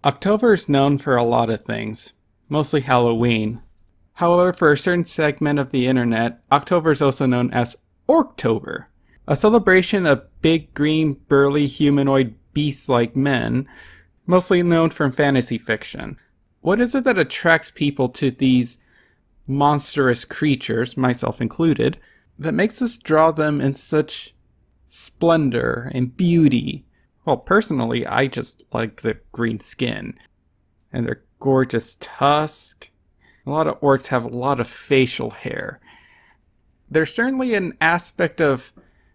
October is known for a lot of things, mostly Halloween. However, for a certain segment of the internet, October is also known as Orctober, a celebration of big green burly humanoid beast-like men, mostly known from fantasy fiction. What is it that attracts people to these monstrous creatures, myself included, that makes us draw them in such splendor and beauty? Well, personally, I just like the green skin and their gorgeous tusk. A lot of orcs have a lot of facial hair. There's certainly an aspect of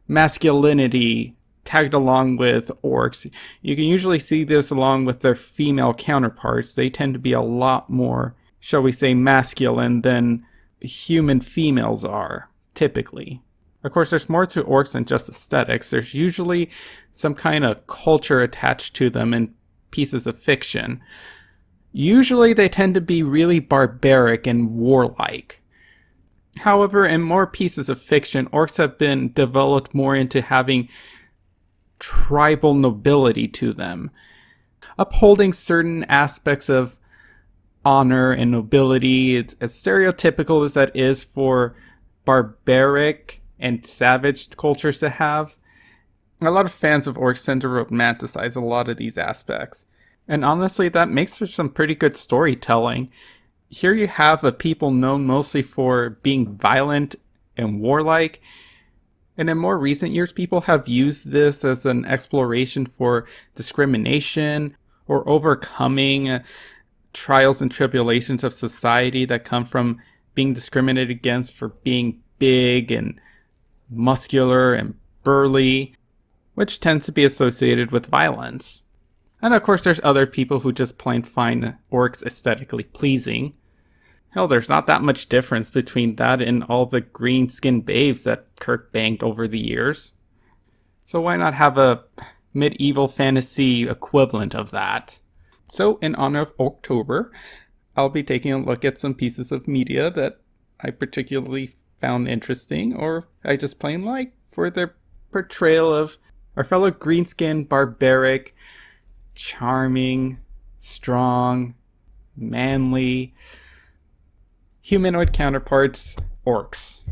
masculinity tagged along with orcs. You can usually see this along with their female counterparts. They tend to be a lot more, shall we say, masculine than human females are, typically. Of course, there's more to orcs than just aesthetics. There's usually some kind of culture attached to them in pieces of fiction. Usually they tend to be really barbaric and warlike. However, in more pieces of fiction, orcs have been developed more into having tribal nobility to them, upholding certain aspects of honor and nobility. It's as stereotypical as that is for barbaric and savage cultures to have. A lot of fans of orcs tend to romanticize a lot of these aspects. And honestly, that makes for some pretty good storytelling. Here you have a people known mostly for being violent and warlike. And in more recent years, people have used this as an exploration for discrimination or overcoming trials and tribulations of society that come from being discriminated against for being big and muscular and burly, which tends to be associated with violence. And of course, there's other people who just plain find orcs aesthetically pleasing. Hell, there's not that much difference between that and all the green-skinned babes that Kirk banged over the years. So why not have a medieval fantasy equivalent of that? So in honor of Orctober, I'll be taking a look at some pieces of media that I particularly found interesting, or I just plain like, for their portrayal of our fellow green-skinned, barbaric, charming, strong, manly, humanoid counterparts, orcs.